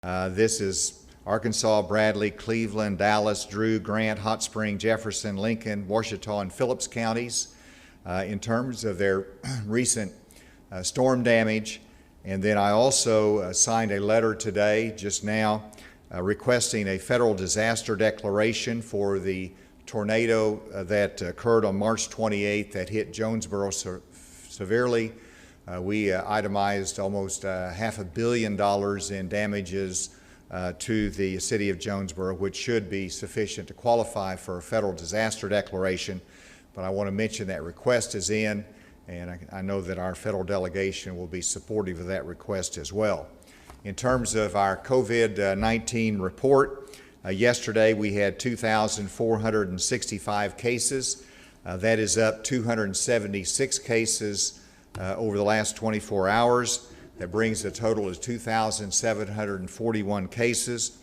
This is Arkansas, Bradley, Cleveland, Dallas, Drew, Grant, Hot Spring, Jefferson, Lincoln, Ouachita, and Phillips counties in terms of their recent storm damage. And then I also signed a letter today, just now, requesting a federal disaster declaration for the tornado that occurred on March 28th that hit Jonesboro severely. We itemized almost $500 million in damages to the city of Jonesboro, which should be sufficient to qualify for a federal disaster declaration. But I want to mention that request is in, and I know that our federal delegation will be supportive of that request as well. In terms of our COVID-19 report, yesterday we had 2,465 cases. That is up 276 cases over the last 24 hours. That brings the total to 2,741 cases.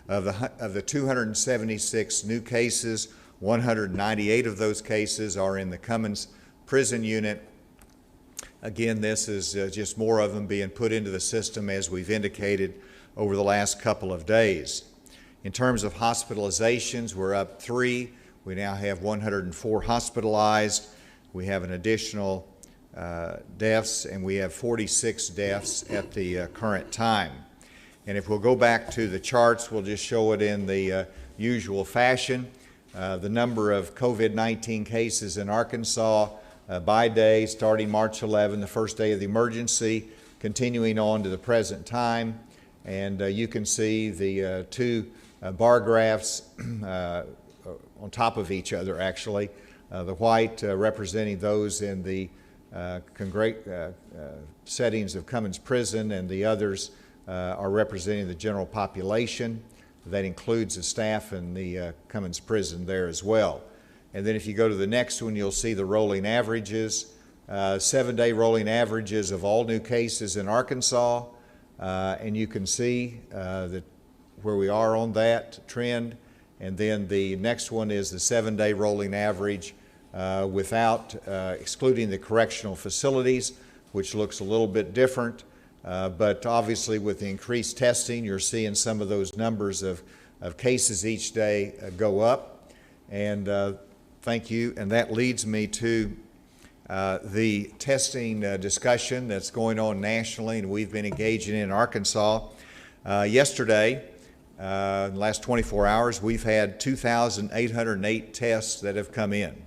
Of the 276 new cases, 198 of those cases are in the Cummins Prison Unit. Again, this is just more of them being put into the system as we've indicated over the last couple of days. In terms of hospitalizations, we're up 3. We now have 104 hospitalized. We have an additional deaths, and we have 46 deaths at the current time. And if we'll go back to the charts, we'll just show it in the usual fashion. The number of COVID-19 cases in Arkansas by day, starting March 11, the first day of the emergency, continuing on to the present time. And you can see the two bar graphs on top of each other, actually. The white representing those in the settings of Cummins Prison, and the others are representing the general population. That includes the staff in the Cummins Prison there as well. And then if you go to the next one, you'll see the rolling averages, 7-day rolling averages of all new cases in Arkansas. And you can see that where we are on that trend. And then the next one is the 7-day rolling average without excluding the correctional facilities, which looks a little bit different. But obviously with the increased testing, you're seeing some of those numbers of cases each day go up. And thank you. And that leads me to the testing discussion that's going on nationally and we've been engaging in Arkansas. Yesterday, in the last 24 hours, we've had 2,808 tests that have come in.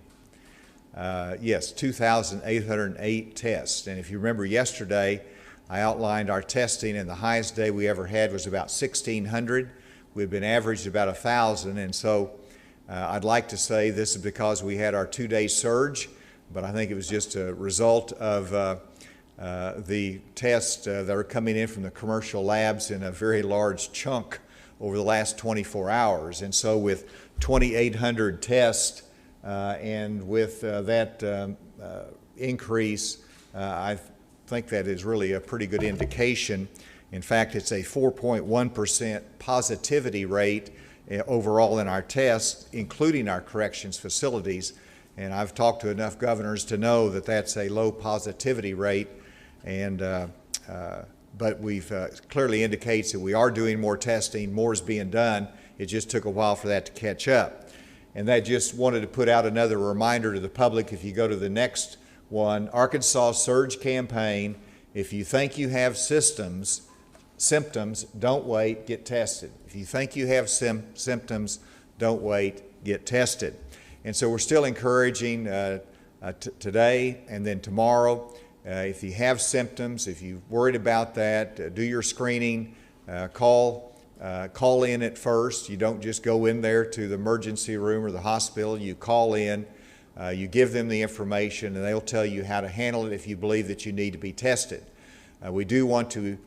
Yes, 2,808 tests. And if you remember yesterday, I outlined our testing, and the highest day we ever had was about 1,600. We've been averaged about 1,000, and so I'd like to say this is because we had our 2-day surge, but I think it was just a result of the tests that are coming in from the commercial labs in a very large chunk over the last 24 hours. And so with 2,800 tests and with that increase, I think that is really a pretty good indication. In fact, it's a 4.1% positivity rate overall in our tests, including our corrections facilities. And I've talked to enough governors to know that that's a low positivity rate. And but we've clearly indicates that we are doing more testing, more is being done. It just took a while for that to catch up. And that just wanted to put out another reminder to the public. If you go to the next one, Arkansas Surge Campaign, if you think you have symptoms, don't wait, get tested. If you think you have symptoms, don't wait, get tested. And so we're still encouraging today and then tomorrow. If you have symptoms, if you're worried about that, do your screening, call in at first. You don't just go in there to the emergency room or the hospital. You call in, you give them the information, and they'll tell you how to handle it if you believe that you need to be tested. We do want to,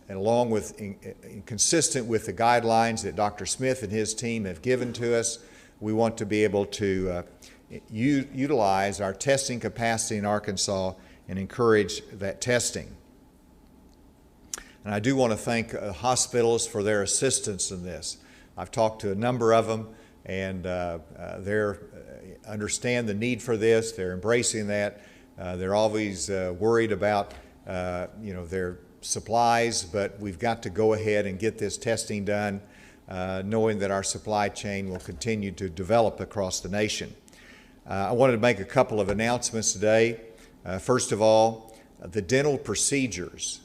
along with, consistent with the guidelines that Dr. Smith and his team have given to us, we want to be able to utilize our testing capacity in Arkansas and encourage that testing. And I do want to thank hospitals for their assistance in this. I've talked to a number of them, and they understand the need for this. They're embracing that. They're always worried about their supplies, but we've got to go ahead and get this testing done, knowing that our supply chain will continue to develop across the nation. I wanted to make a couple of announcements today. First of all, the dental procedures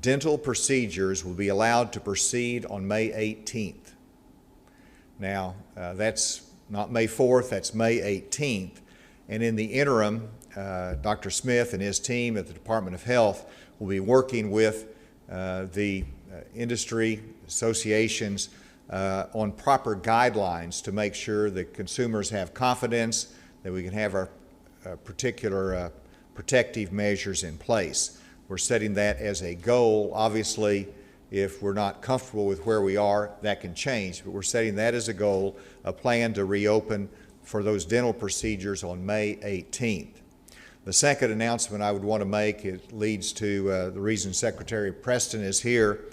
will be allowed to proceed on May 18th. Now, that's not May 4th, that's May 18th. And in the interim, Dr. Smith and his team at the Department of Health will be working with the industry associations on proper guidelines to make sure that consumers have confidence that we can have our particular protective measures in place. We're setting that as a goal. Obviously, if we're not comfortable with where we are, that can change, but we're setting that as a goal, a plan to reopen for those dental procedures on May 18th. The second announcement I would want to make, it leads to the reason Secretary Preston is here,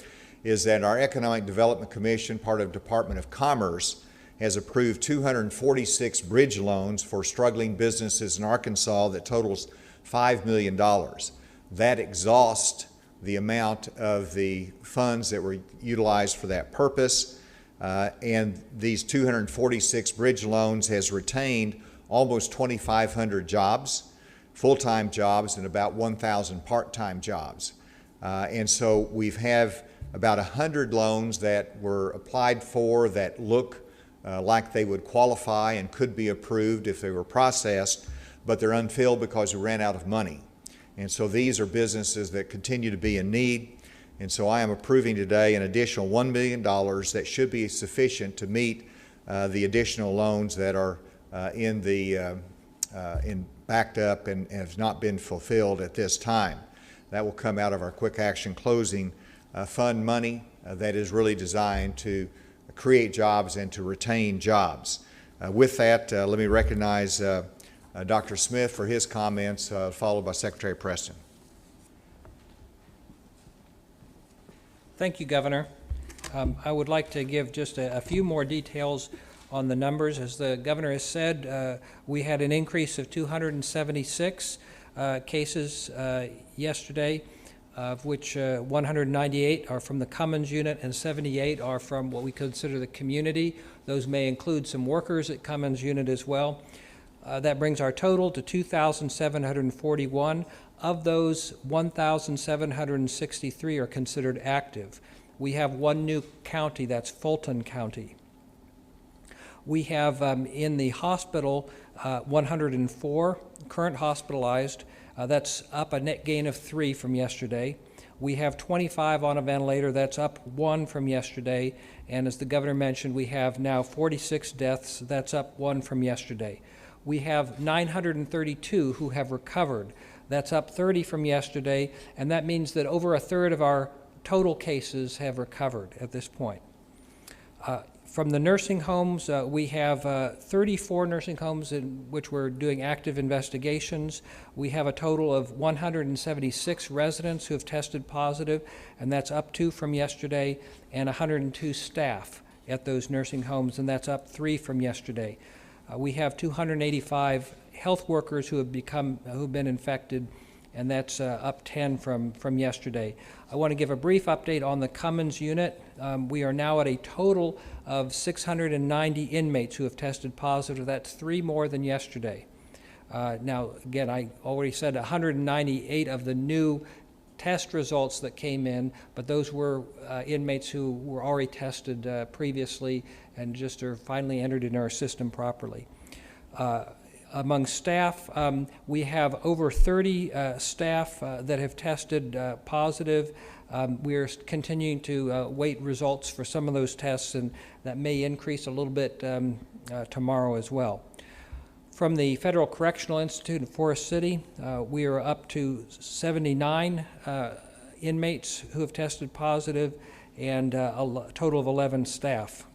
is that our Economic Development Commission, part of Department of Commerce, has approved 246 bridge loans for struggling businesses in Arkansas that totals $5 million. That exhausts the amount of the funds that were utilized for that purpose, and these 246 bridge loans has retained almost 2,500 jobs, full-time jobs, and about 1,000 part-time jobs. And so we've have about 100 loans that were applied for that look like they would qualify and could be approved if they were processed, but they're unfilled because we ran out of money. And so these are businesses that continue to be in need. And so I am approving today an additional $1 million that should be sufficient to meet the additional loans that are backed up and have not been fulfilled at this time. That will come out of our quick action closing fund money that is really designed to create jobs and to retain jobs. With that, let me recognize Dr. Smith for his comments, followed by Secretary Preston. Thank you, Governor. I would like to give just a few more details on the numbers. As the Governor has said, we had an increase of 276 cases yesterday, of which 198 are from the Cummins unit and 78 are from what we consider the community. Those may include some workers at Cummins unit as well. That brings our total to 2,741. Of those, 1,763 are considered active. We have one new county, that's Fulton County. We have in the hospital 104 current hospitalized. That's up a net gain of 3 from yesterday. We have 25 on a ventilator. That's up 1 from yesterday. And as the Governor mentioned, we have now 46 deaths. That's up 1 from yesterday. We have 932 who have recovered. That's up 30 from yesterday, and that means that over a third of our total cases have recovered at this point. From the nursing homes, we have 34 nursing homes in which we're doing active investigations. We have a total of 176 residents who have tested positive, and that's up 2 from yesterday, and 102 staff at those nursing homes, and that's up 3 from yesterday. We have 285 health workers who've been infected, and that's up 10 from yesterday. I want to give a brief update on the Cummins unit. We are now at a total of 690 inmates who have tested positive. That's 3 more than yesterday. Now, again, I already said 198 of the new test results that came in, but those were inmates who were already tested previously and just are finally entered in our system properly. Among staff, we have over 30 staff that have tested positive. We are continuing to wait results for some of those tests, and that may increase a little bit tomorrow as well. From the Federal Correctional Institute in Forest City, we are up to 79 inmates who have tested positive and a total of 11 staff.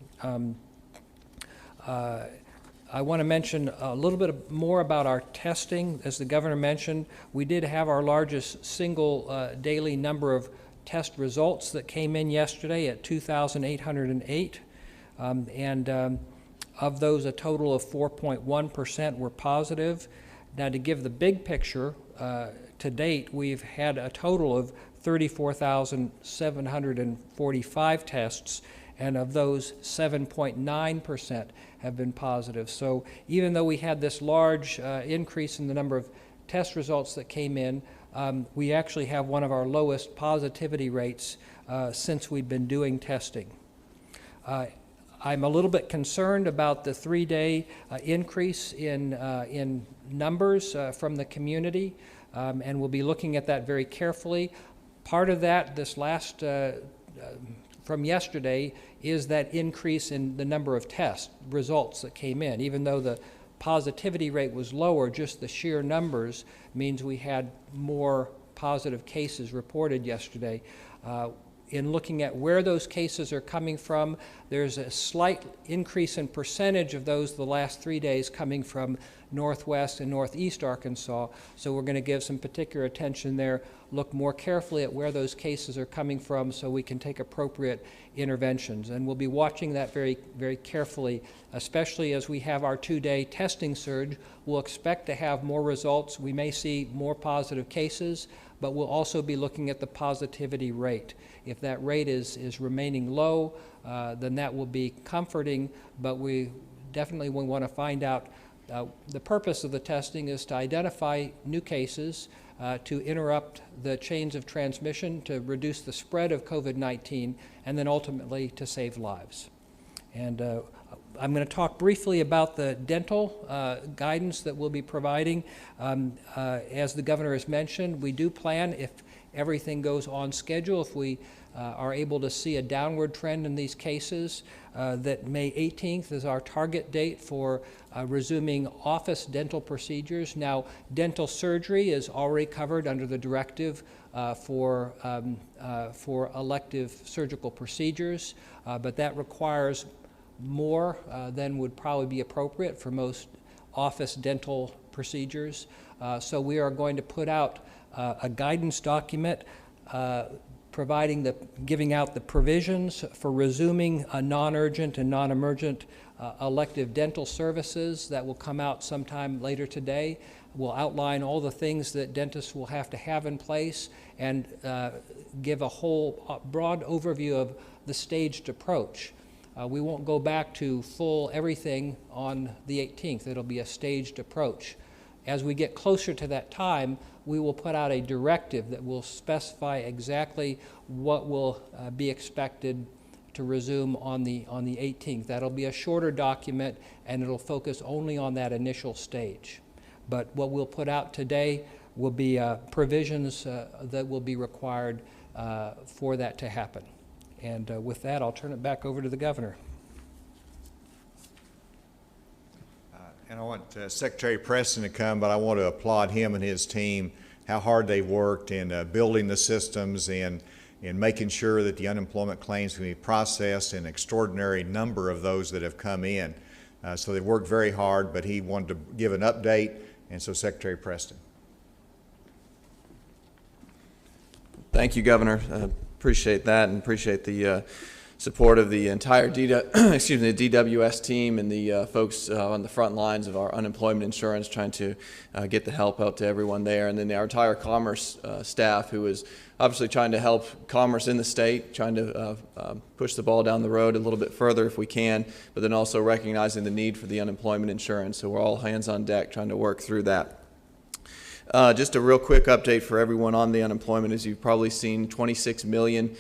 I want to mention a little bit more about our testing. As the Governor mentioned, we did have our largest single daily number of test results that came in yesterday at 2,808. Of those, a total of 4.1% were positive. Now, to give the big picture, to date, we've had a total of 34,745 tests, and of those, 7.9% have been positive. So even though we had this large increase in the number of test results that came in, we actually have one of our lowest positivity rates since we've been doing testing. I'm a little bit concerned about the 3-day increase in numbers from the community, and we'll be looking at that very carefully. Part of that, this last from yesterday, is that increase in the number of test results that came in. Even though the positivity rate was lower, just the sheer numbers means we had more positive cases reported yesterday. In looking at where those cases are coming from, there's a slight increase in percentage of those the last 3 days coming from northwest and northeast Arkansas. So we're going to give some particular attention there, look more carefully at where those cases are coming from so we can take appropriate interventions. And we'll be watching that very, very carefully, especially as we have our 2-day testing surge. We'll expect to have more results. We may see more positive cases, but we'll also be looking at the positivity rate. If that rate is remaining low, then that will be comforting, but we definitely want to find out. The purpose of the testing is to identify new cases, to interrupt the chains of transmission, to reduce the spread of COVID-19, and then ultimately to save lives. And I'm going to talk briefly about the dental guidance that we'll be providing. As the governor has mentioned, we do plan, if everything goes on schedule, if we are able to see a downward trend in these cases, that May 18th is our target date for resuming office dental procedures. Now, dental surgery is already covered under the directive for elective surgical procedures, but that requires more than would probably be appropriate for most office dental procedures. So we are going to put out a guidance document giving out the provisions for resuming non-urgent and non-emergent elective dental services. That will come out sometime later today. We'll outline all the things that dentists will have to have in place and give a whole broad overview of the staged approach. We won't go back to full everything on the 18th. It'll be a staged approach. As we get closer to that time, we will put out a directive that will specify exactly what will be expected to resume on the 18th. That'll be a shorter document, and it'll focus only on that initial stage. But what we'll put out today will be provisions that will be required for that to happen. And with that, I'll turn it back over to the governor. And I want Secretary Preston to come, but I want to applaud him and his team, how hard they've worked in building the systems and in making sure that the unemployment claims can be processed, an extraordinary number of those that have come in. So they've worked very hard, but he wanted to give an update, and so Secretary Preston. Thank you, Governor. Appreciate that, and appreciate the support of the entire DWS team and the folks on the front lines of our unemployment insurance, trying to get the help out to everyone there, and then our entire commerce staff, who is obviously trying to help commerce in the state, trying to push the ball down the road a little bit further if we can, but then also recognizing the need for the unemployment insurance. So we're all hands on deck trying to work through that. Just a real quick update for everyone on the unemployment. As you've probably seen, 26 million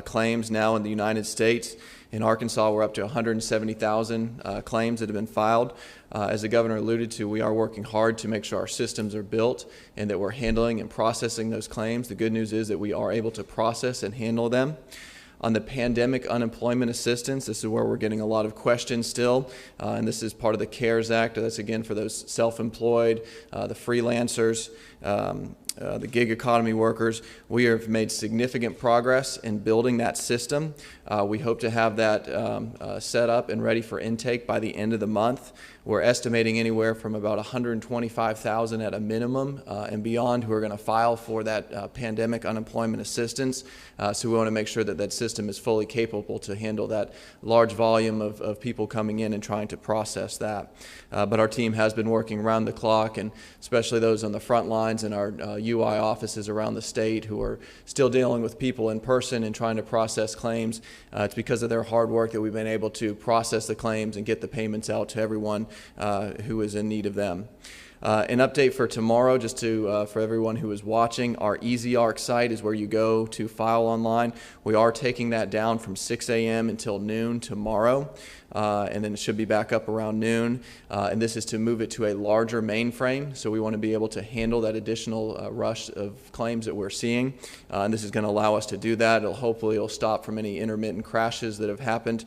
claims now in the United States. In Arkansas, we're up to 170,000 claims that have been filed. As the governor alluded to, we are working hard to make sure our systems are built and that we're handling and processing those claims. The good news is that we are able to process and handle them. On the pandemic unemployment assistance, this is where we're getting a lot of questions still, and this is part of the CARES Act. That's again for those self-employed, the freelancers, the gig economy workers. We have made significant progress in building that system. We hope to have that set up and ready for intake by the end of the month. We're estimating anywhere from about 125,000 at a minimum and beyond who are going to file for that pandemic unemployment assistance. So we want to make sure that that system is fully capable to handle that large volume of people coming in and trying to process that. But our team has been working around the clock, and especially those on the front lines in our UI offices around the state who are still dealing with people in person and trying to process claims. It's because of their hard work that we've been able to process the claims and get the payments out to everyone who is in need of them. An update for tomorrow, just to for everyone who is watching, our EasyArc site is where you go to file online. We are taking that down from 6 a.m. until noon tomorrow, and then it should be back up around noon. And this is to move it to a larger mainframe, so we want to be able to handle that additional rush of claims that we're seeing. And this is going to allow us to do that. Hopefully it'll stop from any intermittent crashes that have happened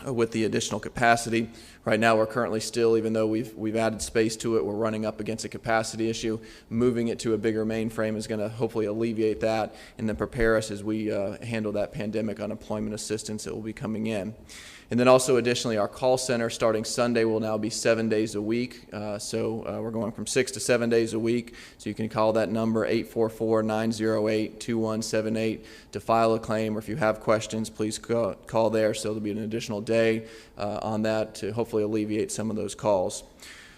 with the additional capacity. Right now we're currently still, even though we've added space to it, we're running up against a capacity issue. Moving it to a bigger mainframe is going to hopefully alleviate that and then prepare us as we handle that pandemic unemployment assistance that will be coming in. And then also additionally, our call center starting Sunday will now be 7 days a week. So we're going from 6 to 7 days a week. So you can call that number 844-908-2178 to file a claim, or if you have questions, please call there. So there'll be an additional day on that to hopefully alleviate some of those calls.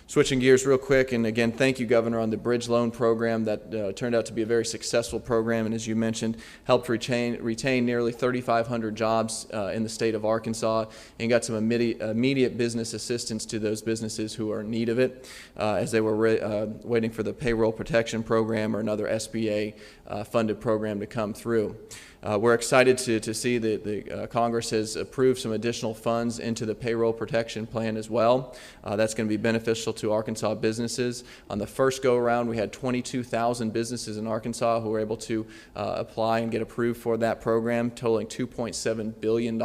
Switching gears real quick, and again, thank you, Governor, on the bridge loan program that turned out to be a very successful program, and as you mentioned, helped retain nearly 3,500 jobs in the state of Arkansas, and got some immediate business assistance to those businesses who are in need of it as they were waiting for the payroll protection program or another SBA funded program to come through. We're excited to see that the Congress has approved some additional funds into the payroll protection plan as well. That's going to be beneficial to Arkansas businesses. On the first go-around, we had 22,000 businesses in Arkansas who were able to apply and get approved for that program, totaling $2.7 billion.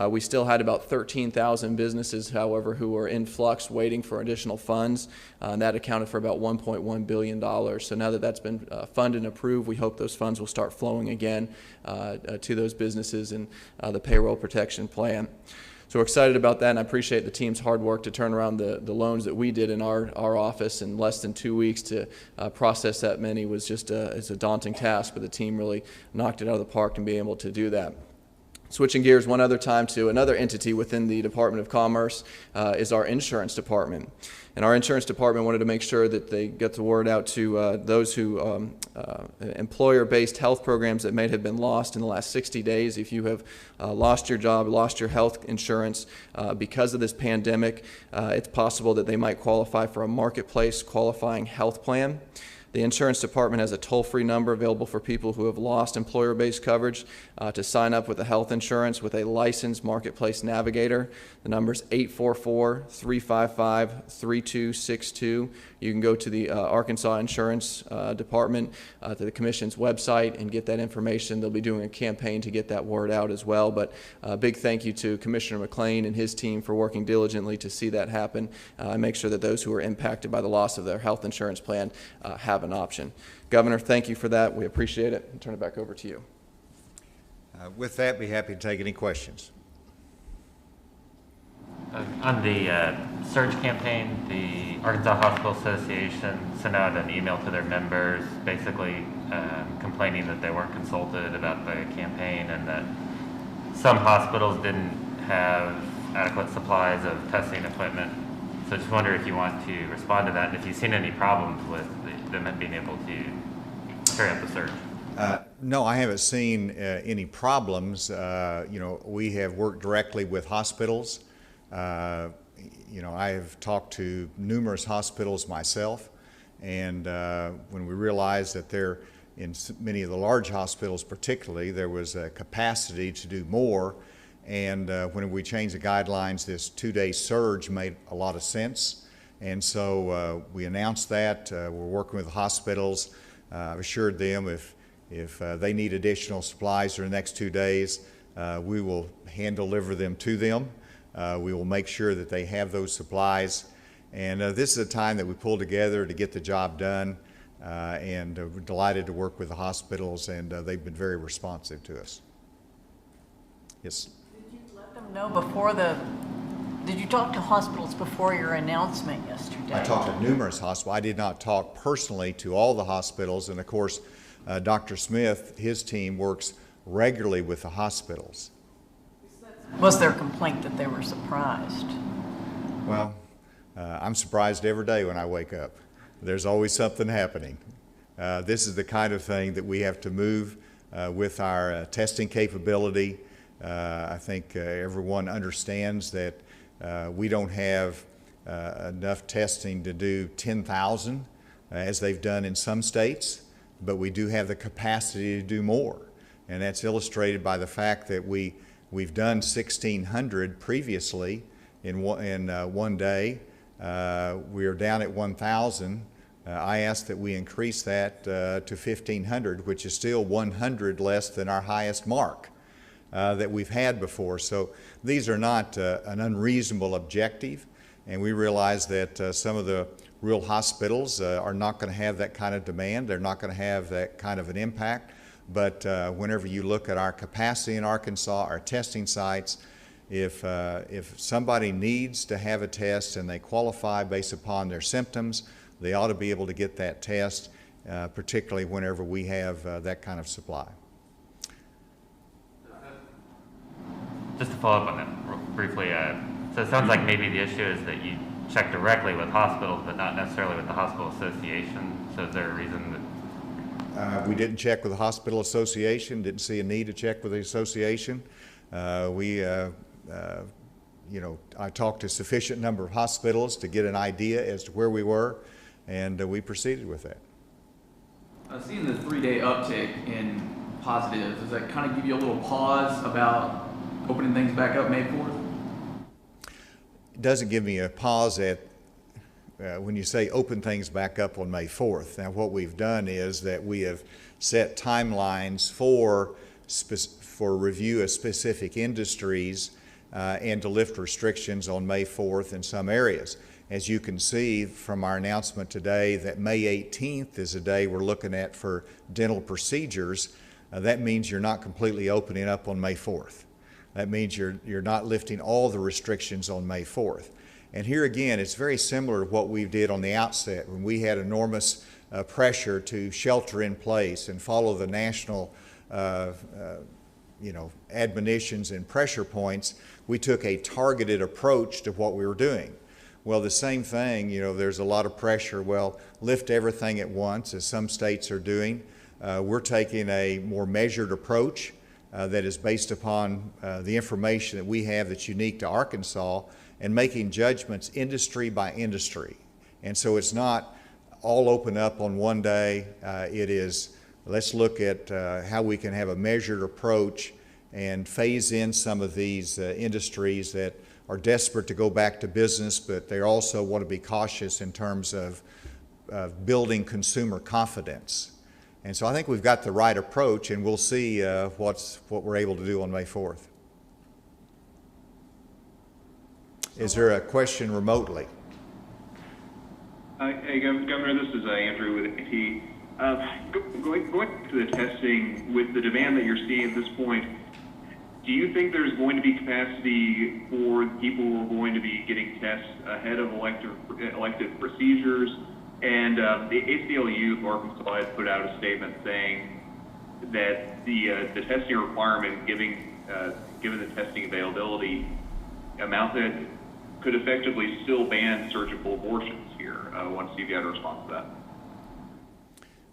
We still had about 13,000 businesses, however, who were in flux waiting for additional funds, and that accounted for about $1.1 billion. So now that that's been funded and approved, we hope those funds will start flowing again to those businesses in the payroll protection plan. So we're excited about that, and I appreciate the team's hard work to turn around the loans that we did in our office in less than 2 weeks. To process that many was just it's a daunting task, but the team really knocked it out of the park and being able to do that. Switching gears one other time to another entity within the Department of Commerce is our insurance department. And our insurance department wanted to make sure that they get the word out to those who employer-based health programs that may have been lost in the last 60 days. If you have lost your job, lost your health insurance because of this pandemic, it's possible that they might qualify for a marketplace qualifying health plan. The insurance department has a toll-free number available for people who have lost employer-based coverage to sign up with a health insurance with a licensed marketplace navigator. The number is 844-355-3262. You can go to the Arkansas Insurance Department, to the Commission's website, and get that information. They'll be doing a campaign to get that word out as well. But a big thank you to Commissioner McLean and his team for working diligently to see that happen and make sure that those who are impacted by the loss of their health insurance plan have an option. Governor, thank you for that. We appreciate it. I'll turn it back over to you. With that, be happy to take any questions. On the surge campaign, the Arkansas Hospital Association sent out an email to their members basically complaining that they weren't consulted about the campaign and that some hospitals didn't have adequate supplies of testing equipment. So I just wonder if you want to respond to that and if you've seen any problems with them being able to carry out the surge. No, I haven't seen any problems. We have worked directly with hospitals. I have talked to numerous hospitals myself, and when we realized that there, in many of the large hospitals particularly, there was a capacity to do more, and when we changed the guidelines, this 2-day surge made a lot of sense, and so we announced that. We're working with the hospitals. I've assured them if they need additional supplies for the next 2 days, we will hand deliver them to them. We will make sure that they have those supplies. And this is a time that we pull together to get the job done. And we're delighted to work with the hospitals, and they've been very responsive to us. Yes? Did you let them know before the Did you talk to hospitals before your announcement yesterday? I talked to numerous hospitals. I did not talk personally to all the hospitals, and of course, Dr. Smith, his team works regularly with the hospitals. Was there a complaint that they were surprised? Well, I'm surprised every day when I wake up. There's always something happening. This is the kind of thing that we have to move with our testing capability. I think everyone understands that we don't have enough testing to do 10,000 as they've done in some states, but we do have the capacity to do more. And that's illustrated by the fact that we've done 1,600 previously in one day. We are down at 1,000. I asked that we increase that to 1,500, which is still 100 less than our highest mark that we've had before. So these are not an unreasonable objective, and we realize that some of the real hospitals are not going to have that kind of demand. They're not going to have that kind of an impact. But whenever you look at our capacity in Arkansas, our testing sites, if somebody needs to have a test and they qualify based upon their symptoms, they ought to be able to get that test, particularly whenever we have that kind of supply. Just to follow up on that real briefly, so it sounds like maybe the issue is that you check directly with hospitals, but not necessarily with the hospital association. So is there a reason that we didn't check with the hospital association, didn't see a need to check with the association. I talked to a sufficient number of hospitals to get an idea as to where we were, and we proceeded with that. Seeing the 3-day uptick in positives, does that kind of give you a little pause about opening things back up May 4th? It doesn't give me a pause at when you say open things back up on May 4th. Now, what we've done is that we have set timelines for review of specific industries and to lift restrictions on May 4th in some areas. As you can see from our announcement today that May 18th is a day we're looking at for dental procedures, that means you're not completely opening up on May 4th. That means you're not lifting all the restrictions on May 4th. And here again, it's very similar to what we did on the outset when we had enormous pressure to shelter in place and follow the national admonitions and pressure points. We took a targeted approach to what we were doing. Well, the same thing, there's a lot of pressure. Well, lift everything at once, as some states are doing. We're taking a more measured approach that is based upon the information that we have that's unique to Arkansas, and making judgments industry by industry. And so it's not all open up on one day. It is, let's look at how we can have a measured approach and phase in some of these industries that are desperate to go back to business, but they also want to be cautious in terms of building consumer confidence. And so I think we've got the right approach, and we'll see what we're able to do on May 4th. Is there a question remotely? Hey, Governor, this is Andrew with AT. Going to the testing, with the demand that you're seeing at this point, do you think there's going to be capacity for people who are going to be getting tests ahead of elective procedures? And the ACLU of Arkansas has put out a statement saying that the testing requirement, given the testing availability amount, that could effectively still ban surgical abortions here. I want to see if you had a response to that.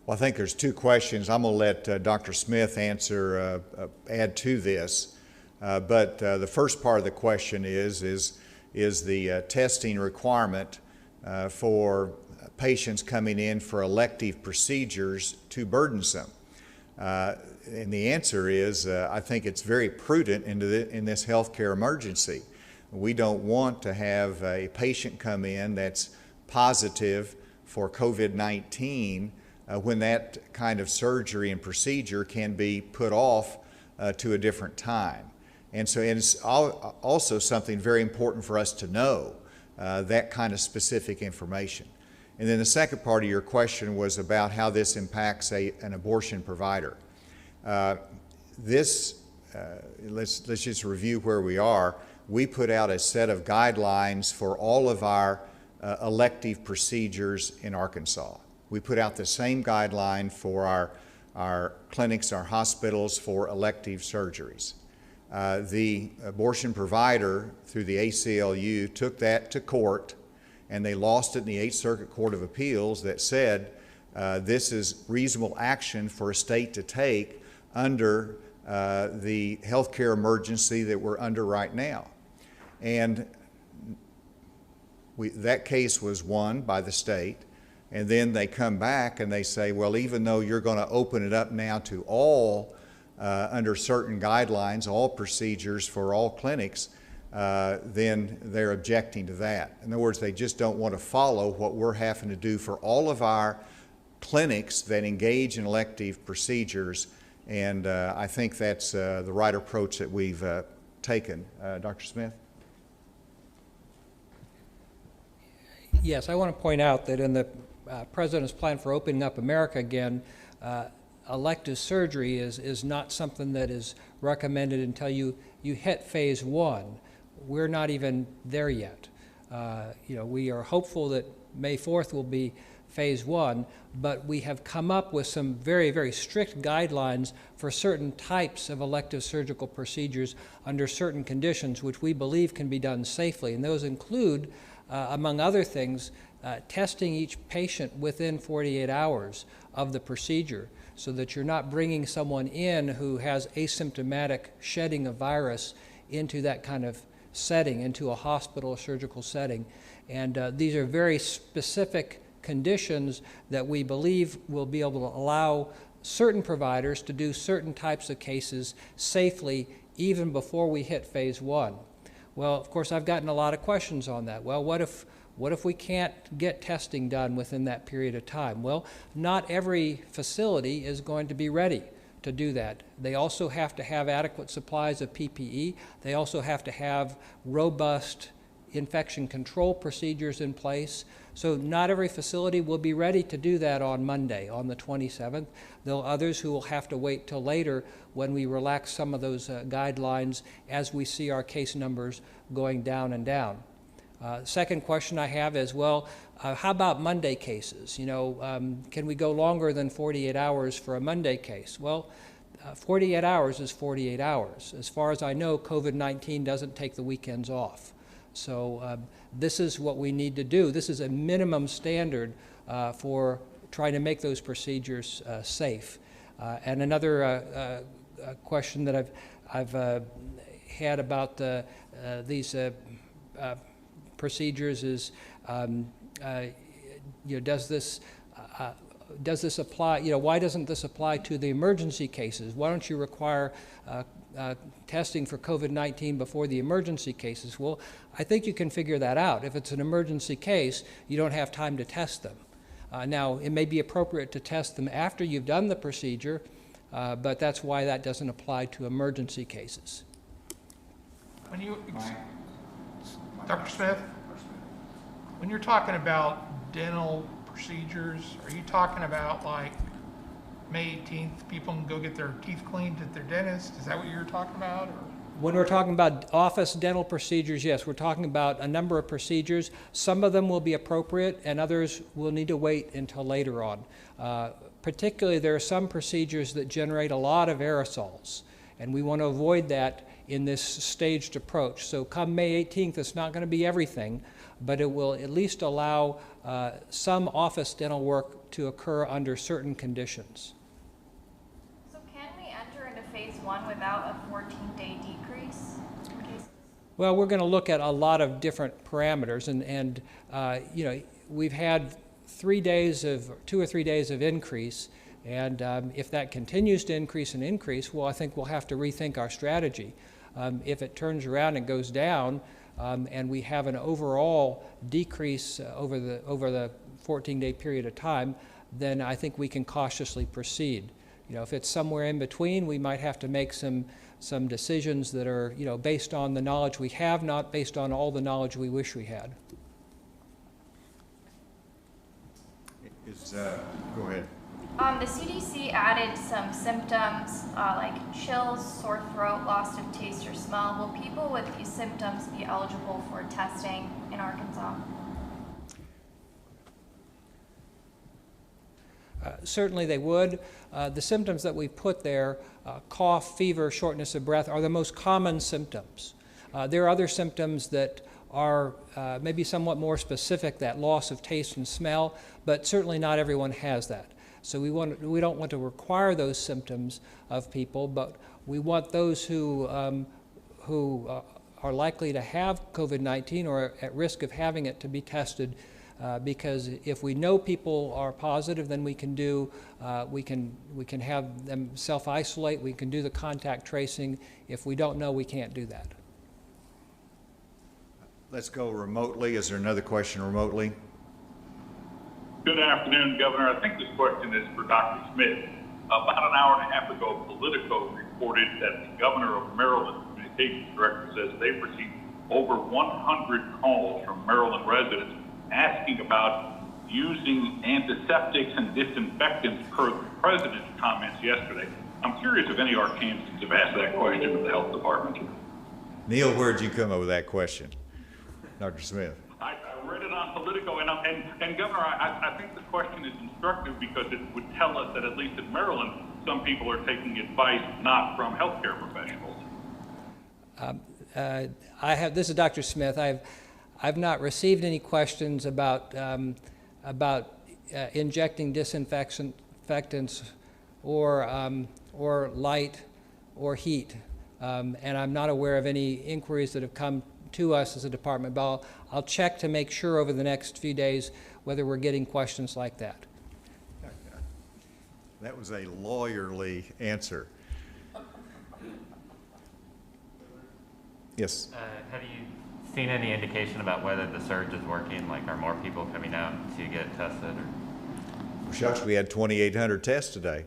Well, I think there's two questions. I'm going to let Dr. Smith answer, add to this. But the first part of the question is the testing requirement for patients coming in for elective procedures too burdensome? And the answer is, I think it's very prudent in this healthcare emergency. We don't want to have a patient come in that's positive for COVID-19 when that kind of surgery and procedure can be put off to a different time. And so it's also something very important for us to know, that kind of specific information. And then the second part of your question was about how this impacts an abortion provider. Let's just review where we are. we put out a set of guidelines for all of our elective procedures in Arkansas. We put out the same guideline for our clinics, our hospitals for elective surgeries. The abortion provider through the ACLU took that to court, and they lost it in the 8th Circuit Court of Appeals that said this is reasonable action for a state to take under the healthcare emergency that we're under right now. And that case was won by the state, and then they come back and they say, well, even though you're going to open it up now to all, under certain guidelines, all procedures for all clinics, then they're objecting to that. In other words, they just don't want to follow what we're having to do for all of our clinics that engage in elective procedures, and I think that's the right approach that we've taken. Dr. Smith? Yes, I want to point out that in the President's plan for opening up America again, elective surgery is not something that is recommended until you hit phase 1. We're not even there yet. We are hopeful that May 4th will be phase 1, but we have come up with some very, very strict guidelines for certain types of elective surgical procedures under certain conditions, which we believe can be done safely. And those include, among other things, testing each patient within 48 hours of the procedure, so that you're not bringing someone in who has asymptomatic shedding of virus into that kind of setting, into a hospital or surgical setting. And these are very specific conditions that we believe will be able to allow certain providers to do certain types of cases safely even before we hit phase 1. Well, of course, I've gotten a lot of questions on that. Well, what if we can't get testing done within that period of time? Well, not every facility is going to be ready to do that. They also have to have adequate supplies of PPE. They also have to have robust infection control procedures in place. So not every facility will be ready to do that on Monday, on the 27th. There are others who will have to wait till later when we relax some of those guidelines as we see our case numbers going down and down. Second question I have is, well, how about Monday cases? Can we go longer than 48 hours for a Monday case? Well, 48 hours is 48 hours. As far as I know, COVID-19 doesn't take the weekends off. So this is what we need to do. This is a minimum standard for trying to make those procedures safe. And another question that I've had about these procedures is, does this apply? Why doesn't this apply to the emergency cases? Why don't you require testing for COVID-19 before the emergency cases? Well, I think you can figure that out. If it's an emergency case, you don't have time to test them. Now, it may be appropriate to test them after you've done the procedure, but that's why that doesn't apply to emergency cases. When you, Dr. Smith, when you're talking about dental procedures, are you talking about like May 18th, people can go get their teeth cleaned at their dentist? Is that what you're talking about? Or? When we're talking about office dental procedures, yes, we're talking about a number of procedures. Some of them will be appropriate and others will need to wait until later on. Particularly, there are some procedures that generate a lot of aerosols, and we want to avoid that in this staged approach. So come May 18th, it's not going to be everything, but it will at least allow some office dental work to occur under certain conditions. So can we enter into phase 1 without a 14-day decrease in cases? Well, we're going to look at a lot of different parameters, and we've had 2 or 3 days of increase, and if that continues to increase, well, I think we'll have to rethink our strategy. If it turns around and goes down, and we have an overall decrease over the 14-day period of time, then I think we can cautiously proceed. If it's somewhere in between, we might have to make some decisions that are based on the knowledge we have, not based on all the knowledge we wish we had. Go ahead. The CDC added some symptoms like chills, sore throat, loss of taste or smell. Will people with these symptoms be eligible for testing in Arkansas? Certainly they would. The symptoms that we put there, cough, fever, shortness of breath, are the most common symptoms. There are other symptoms that are maybe somewhat more specific, that loss of taste and smell, but certainly not everyone has that. So we don't want to require those symptoms of people, but we want those who are likely to have COVID-19 or are at risk of having it to be tested, because if we know people are positive, then we can have them self-isolate, we can do the contact tracing. If we don't know, we can't do that. Let's go remotely. Is there another question remotely? Good afternoon, Governor. I think this question is for Dr. Smith. About an hour and a half ago, Politico reported that the governor of Maryland communications director says they've received over 100 calls from Maryland residents asking about using antiseptics and disinfectants per the president's comments yesterday. I'm curious if any Arkansans have asked that question of the health department. Neil, where'd you come up with that question? Dr. Smith. I read it on Politico, and Governor, I think the question is instructive because it would tell us that at least in Maryland, some people are taking advice not from healthcare professionals. This is Dr. Smith. I've not received any questions about injecting disinfectants or light or heat, and I'm not aware of any inquiries that have come to us as a department, but I'll check to make sure over the next few days whether we're getting questions like that. That was a lawyerly answer. Yes. Have you seen any indication about whether the surge is working? Like, are more people coming out to get tested? Or? Shucks, we had 2,800 tests today.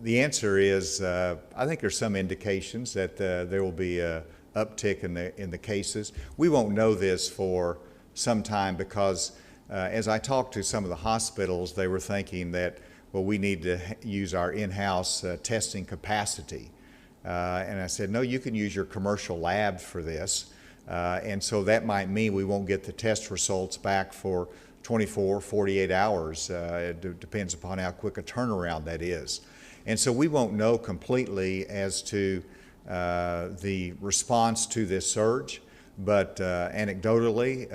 The answer is, I think there's some indications that there will be an uptick in the cases. We won't know this for some time because as I talked to some of the hospitals, they were thinking that, well, we need to use our in-house testing capacity. And I said, no, you can use your commercial lab for this. And so that might mean we won't get the test results back for 24, 48 hours. It depends upon how quick a turnaround that is. And so we won't know completely as to the response to this surge, but anecdotally,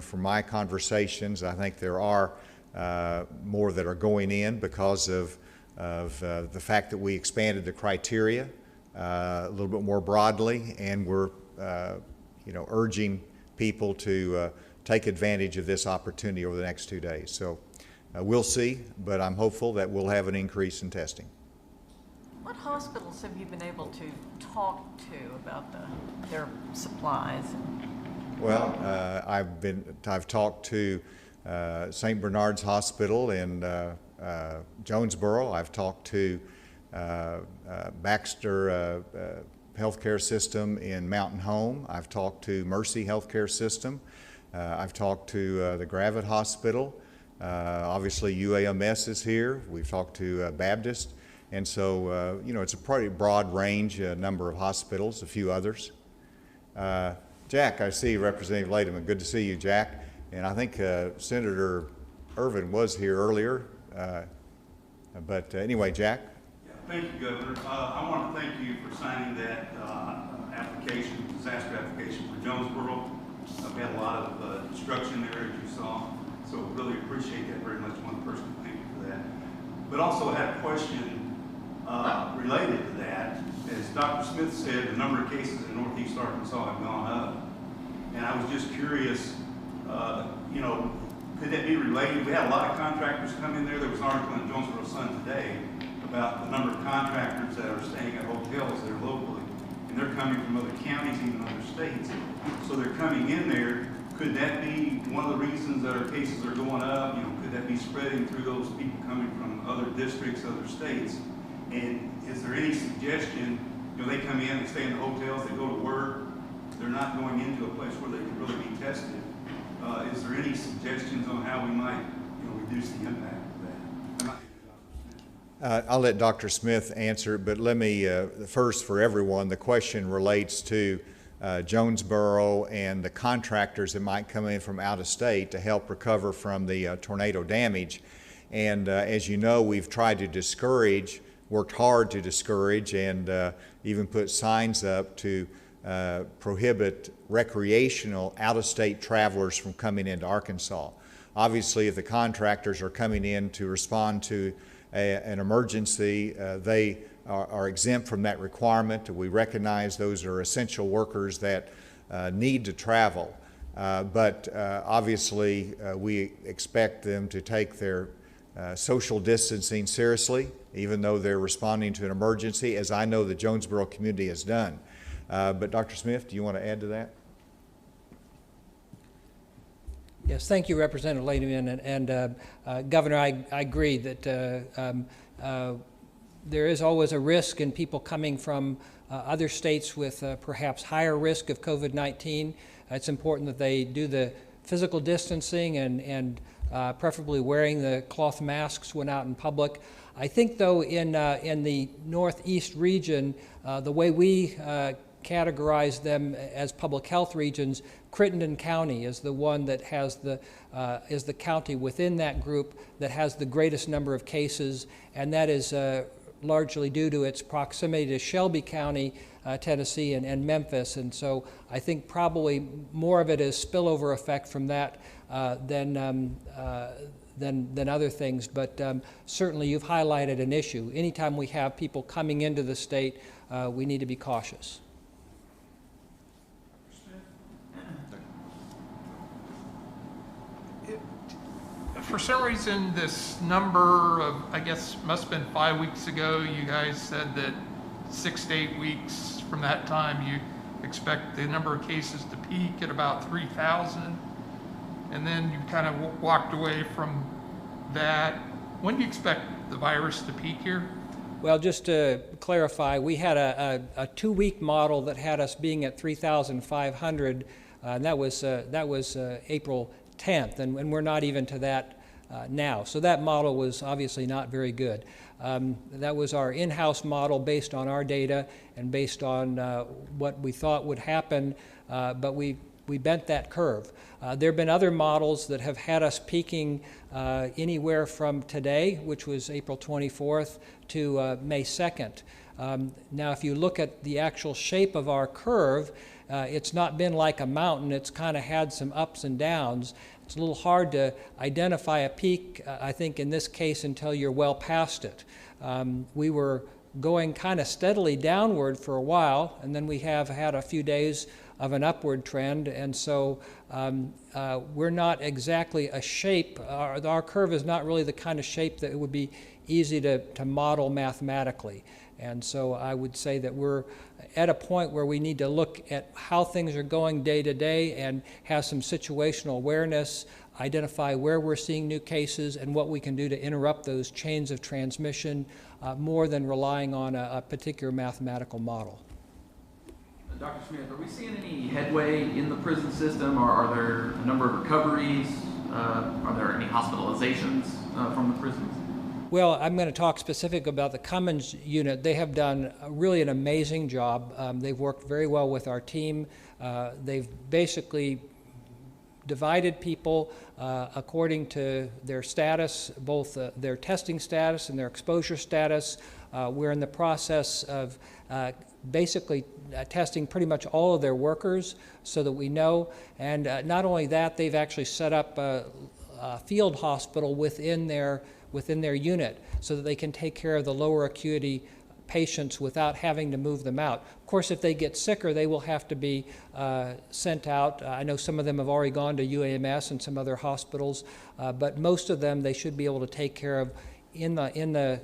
from my conversations, I think there are more that are going in because of the fact that we expanded the criteria a little bit more broadly, and we're urging people to take advantage of this opportunity over the next 2 days. So we'll see, but I'm hopeful that we'll have an increase in testing. What hospitals have you been able to talk to about their supplies? Well, I've talked to St. Bernard's Hospital in Jonesboro. I've talked to Baxter Healthcare System in Mountain Home. I've talked to Mercy Healthcare System. I've talked to the Gravette Hospital. Obviously, UAMS is here. We've talked to Baptist. And so, it's a pretty broad range, number of hospitals, a few others. Jack, I see Representative Lademan. Good to see you, Jack. And I think Senator Irvin was here earlier. But anyway, Jack. Yeah, thank you, Governor. I want to thank you for signing that disaster application for Jonesboro. I've had a lot of destruction there, as you saw. So really appreciate that very much. One person, thank you for that. But also I had a question related to that. As Dr. Smith said, the number of cases in Northeast Arkansas have gone up. And I was just curious, could that be related? We had a lot of contractors come in there. There was an article in Jonesboro Sun today about the number of contractors that are staying at hotels there locally. And they're coming from other counties, even other states. So they're coming in there. Could that be one of the reasons that our cases are going up? Could that be spreading through those people coming from other districts, other states? And is there any suggestion, they come in, they stay in the hotels, they go to work, they're not going into a place where they can really be tested. Is there any suggestions on how we might, reduce the impact of that? I'm not- I'll let Dr. Smith answer, but let me, first for everyone, the question relates to Jonesboro and the contractors that might come in from out of state to help recover from the tornado damage. And as you know, we've tried to discourage, worked hard to discourage, and even put signs up to prohibit recreational out-of-state travelers from coming into Arkansas. Obviously, if the contractors are coming in to respond to an emergency, they are exempt from that requirement. We recognize those are essential workers that need to travel. But obviously, we expect them to take their social distancing seriously, even though they're responding to an emergency, as I know the Jonesboro community has done. But Dr. Smith, do you want to add to that? Yes, thank you, Representative Lehman, and Governor, I agree that there is always a risk in people coming from other states with perhaps higher risk of COVID-19. It's important that they do the physical distancing and preferably wearing the cloth masks when out in public. I think, though, in the Northeast region, the way we categorize them as public health regions, Crittenden County is the one that has is the county within that group that has the greatest number of cases, and that is largely due to its proximity to Shelby County, Tennessee, and Memphis. And so I think probably more of it is spillover effect from that than other things. But certainly you've highlighted an issue. Anytime we have people coming into the state, we need to be cautious. For some reason, this number of, I guess, must have been 5 weeks ago, you guys said that 6 to 8 weeks from that time, you expect the number of cases to peak at about 3,000. And then you kind of walked away from that. When do you expect the virus to peak here? Well, just to clarify, we had a 2-week model that had us being at 3,500, and that was April 10th, and we're not even to that now. So that model was obviously not very good. That was our in-house model based on our data and based on what we thought would happen, but we bent that curve. There have been other models that have had us peaking anywhere from today, which was April 24th, to May 2nd. Now, if you look at the actual shape of our curve, it's not been like a mountain. It's kind of had some ups and downs. It's a little hard to identify a peak, I think, in this case until you're well past it. We were going kind of steadily downward for a while, and then we have had a few days of an upward trend, and so we're not exactly a shape. Our curve is not really the kind of shape that it would be easy to model mathematically. And so I would say that we're at a point where we need to look at how things are going day to day and have some situational awareness, identify where we're seeing new cases and what we can do to interrupt those chains of transmission more than relying on a particular mathematical model. Dr. Smith, are we seeing any headway in the prison system, or are there a number of recoveries? Are there any hospitalizations from the prisons? Well, I'm going to talk specific about the Cummins unit. They have done really an amazing job. They've worked very well with our team. They've basically divided people according to their status, both their testing status and their exposure status. We're in the process of basically testing pretty much all of their workers so that we know. And not only that, they've actually set up a field hospital within their unit so that they can take care of the lower acuity patients without having to move them out. Of course, if they get sicker, they will have to be sent out. I know some of them have already gone to UAMS and some other hospitals, but most of them they should be able to take care of in the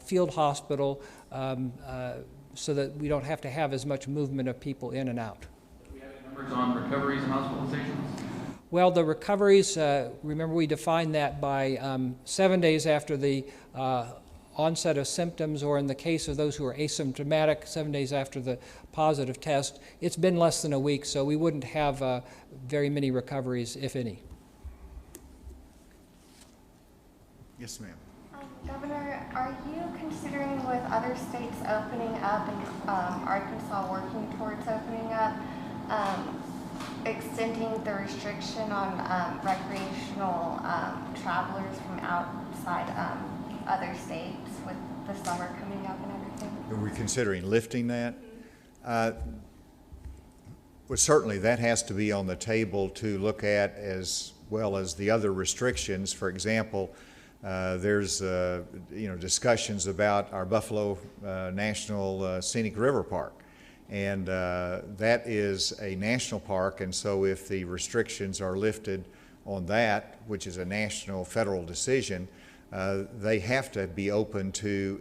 field hospital so that we don't have to have as much movement of people in and out. Do we have any numbers on recoveries and hospitalizations? Well, the recoveries, remember we defined that by 7 days after the onset of symptoms, or in the case of those who are asymptomatic, 7 days after the positive test. It's been less than a week, so we wouldn't have very many recoveries, if any. Yes, ma'am. Governor, are you considering with other states opening up and Arkansas working towards opening up, extending the restriction on recreational travelers from outside other states with the summer coming up and everything? Are we considering lifting that? Well, certainly that has to be on the table to look at, as well as the other restrictions. For example, there's discussions about our Buffalo National Scenic River Park, and that is a national park, and so if the restrictions are lifted on that, which is a national federal decision, they have to be open to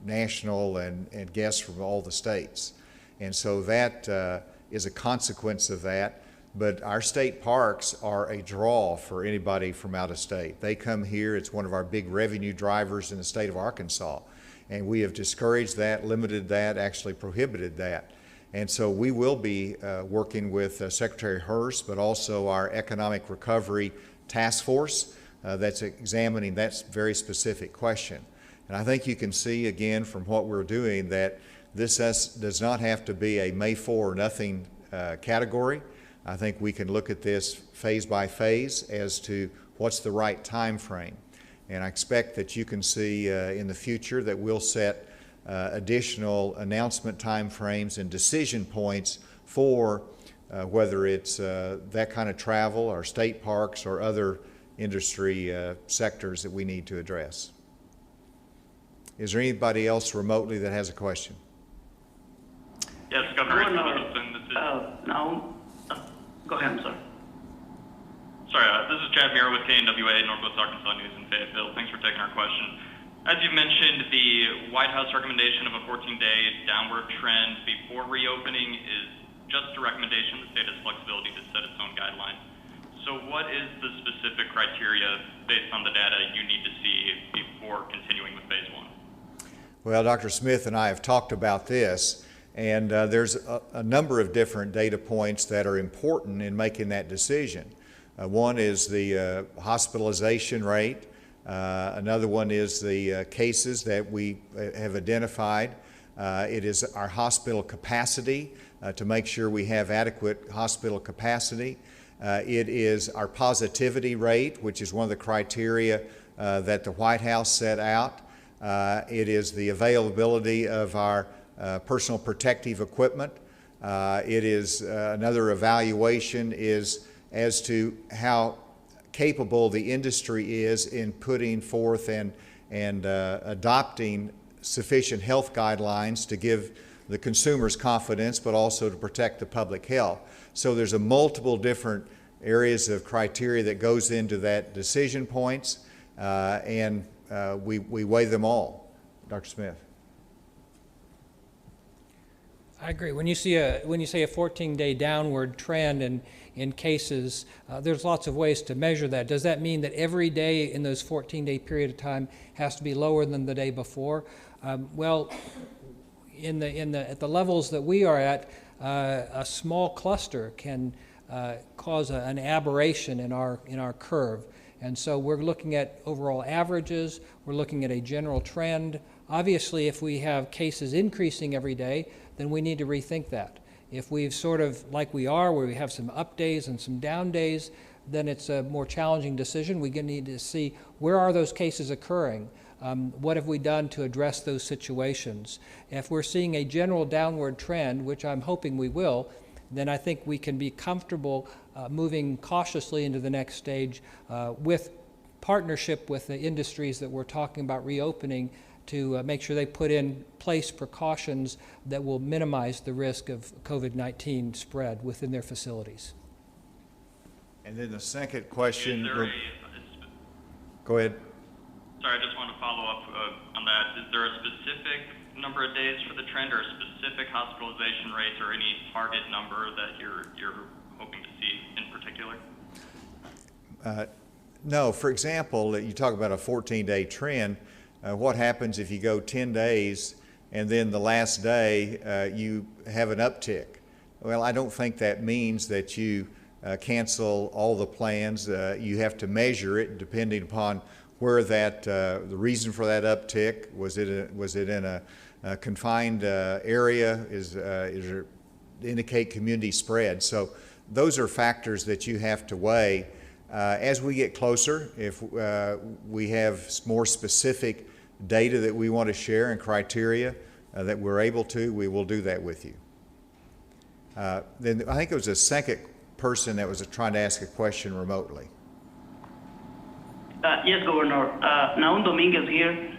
national and guests from all the states. And so that is a consequence of that. But our state parks are a draw for anybody from out of state. They come here. It's one of our big revenue drivers in the state of Arkansas. And we have discouraged that, limited that, actually prohibited that. And so we will be working with Secretary Hurst, but also our Economic Recovery Task Force that's examining that very specific question. And I think you can see, again, from what we're doing, that this does not have to be a May 4 or nothing category. I think we can look at this phase by phase as to what's the right time frame. And I expect that you can see in the future that we'll set additional announcement time frames and decision points for whether it's that kind of travel or state parks or other industry sectors that we need to address. Is there anybody else remotely that has a question? Yes, Governor. No. Go ahead, I'm sorry. Sorry, this is Chad Mira with KNWA, Northwest Arkansas News in Fayetteville. Thanks for taking our question. As you mentioned, the White House recommendation of a 14-day downward trend before reopening is just a recommendation. The state has flexibility to set its own guidelines. So what is the specific criteria based on the data you need to see before continuing with phase one? Well, Dr. Smith and I have talked about this, and there's a number of different data points that are important in making that decision. One is the hospitalization rate. Another one is the cases that we have identified. It is our hospital capacity to make sure we have adequate hospital capacity. It is our positivity rate, which is one of the criteria that the White House set out. It is the availability of our personal protective equipment. It is another evaluation is as to how capable the industry is in putting forth and adopting sufficient health guidelines to give the consumers confidence, but also to protect the public health. So there's a multiple different areas of criteria that goes into that decision points, and we weigh them all. Dr. Smith. I agree. When you say a 14-day downward trend in cases, there's lots of ways to measure that. Does that mean that every day in those 14-day period of time has to be lower than the day before? Well, at the levels that we are at, a small cluster can cause an aberration in our curve. And so we're looking at overall averages. We're looking at a general trend. Obviously, if we have cases increasing every day, then we need to rethink that. If we've sort of, like we are, where we have some up days and some down days, then it's a more challenging decision. We need to see where are those cases occurring? What have we done to address those situations? If we're seeing a general downward trend, which I'm hoping we will, then I think we can be comfortable moving cautiously into the next stage with partnership with the industries that we're talking about reopening to make sure they put in place precautions that will minimize the risk of COVID-19 spread within their facilities. And then the second question. Go ahead. Sorry, I just want to follow up on that. Is there a specific number of days for the trend or a specific hospitalization rates or any target number that you're hoping to see in particular? No. For example, you talk about a 14-day trend. What happens if you go 10 days and then the last day you have an uptick? Well, I don't think that means that you cancel all the plans. You have to measure it depending upon where that, the reason for that uptick, was it in a confined area, is there indicate community spread? So those are factors that you have to weigh. As we get closer, if we have more specific data that we want to share and criteria that we're able to, we will do that with you. Then I think it was a second person that was trying to ask a question remotely. Yes, Governor. Naum Dominguez here.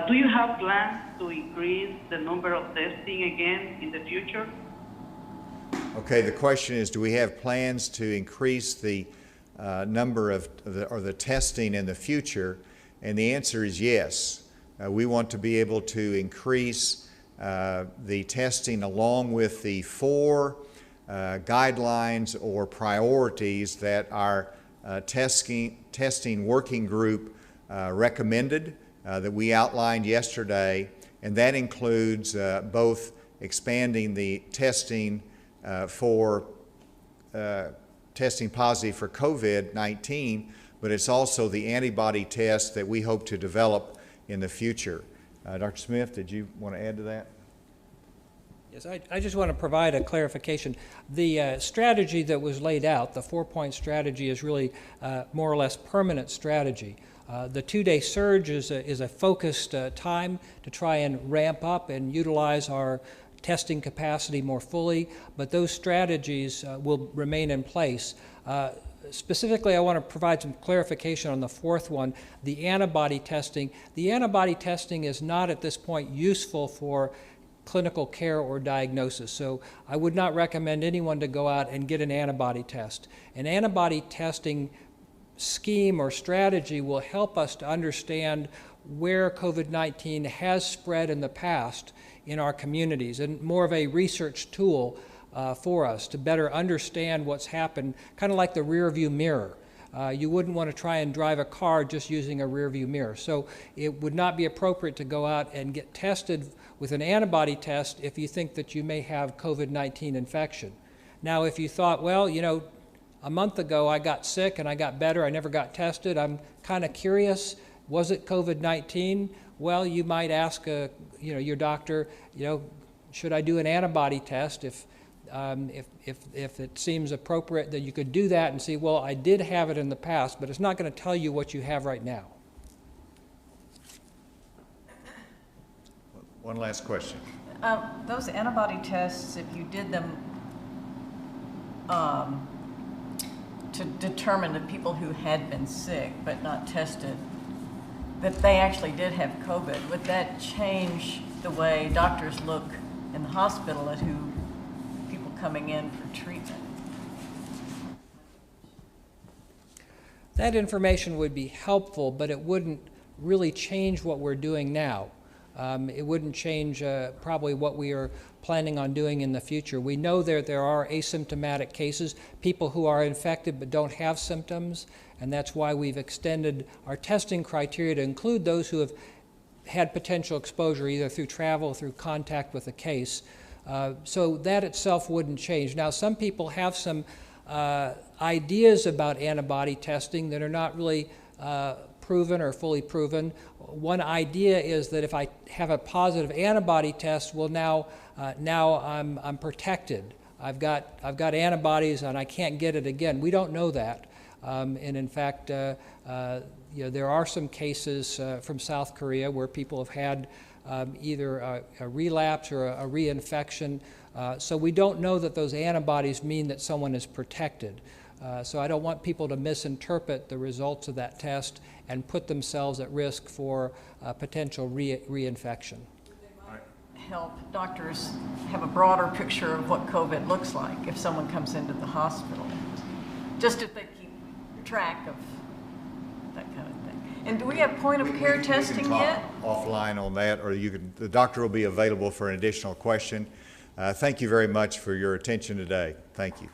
Do you have plans to increase the number of testing again in the future? Okay, the question is, do we have plans to increase the number of the testing in the future? And the answer is yes. We want to be able to increase the testing along with the 4 guidelines or priorities that our testing working group recommended that we outlined yesterday, and that includes both expanding the testing for testing positive for COVID-19, but it's also the antibody test that we hope to develop in the future. Dr. Smith, did you want to add to that? Yes, I just want to provide a clarification. The strategy that was laid out, the 4-point strategy, is really more or less permanent strategy. The 2-day surge is a focused time to try and ramp up and utilize our testing capacity more fully, but those strategies will remain in place. Specifically, I want to provide some clarification on the 4th one, the antibody testing. The antibody testing is not at this point useful for clinical care or diagnosis. So I would not recommend anyone to go out and get an antibody test. An antibody testing scheme or strategy will help us to understand where COVID-19 has spread in the past in our communities, and more of a research tool for us to better understand what's happened, kind of like the rear view mirror. You wouldn't want to try and drive a car just using a rear view mirror. So it would not be appropriate to go out and get tested with an antibody test if you think that you may have COVID-19 infection. Now, if you thought, well, you know, a month ago I got sick and I got better, I never got tested, I'm kind of curious, was it COVID-19? Well, you might ask your doctor, should I do an antibody test? If it seems appropriate, that you could do that and see, well, I did have it in the past, but it's not going to tell you what you have right now. One last question. Those antibody tests, if you did them to determine the people who had been sick but not tested, that they actually did have COVID, would that change the way doctors look in the hospital at who people coming in for treatment? That information would be helpful, but it wouldn't really change what we're doing now. It wouldn't change probably what we are planning on doing in the future. We know there are asymptomatic cases, people who are infected but don't have symptoms, and that's why we've extended our testing criteria to include those who have had potential exposure either through travel or through contact with a case. So that itself wouldn't change. Now, some people have some ideas about antibody testing that are not really proven or fully proven. One idea is that if I have a positive antibody test, well, now I'm protected. I've got antibodies and I can't get it again. We don't know that, and in fact, there are some cases from South Korea where people have had either a relapse or a reinfection. So we don't know that those antibodies mean that someone is protected. So I don't want people to misinterpret the results of that test and put themselves at risk for potential reinfection. Help doctors have a broader picture of what COVID looks like if someone comes into the hospital, just if they keep track of that kind of thing. And do we have point of care testing yet? Offline on that, or the doctor will be available for an additional question. Thank you very much for your attention today. Thank you.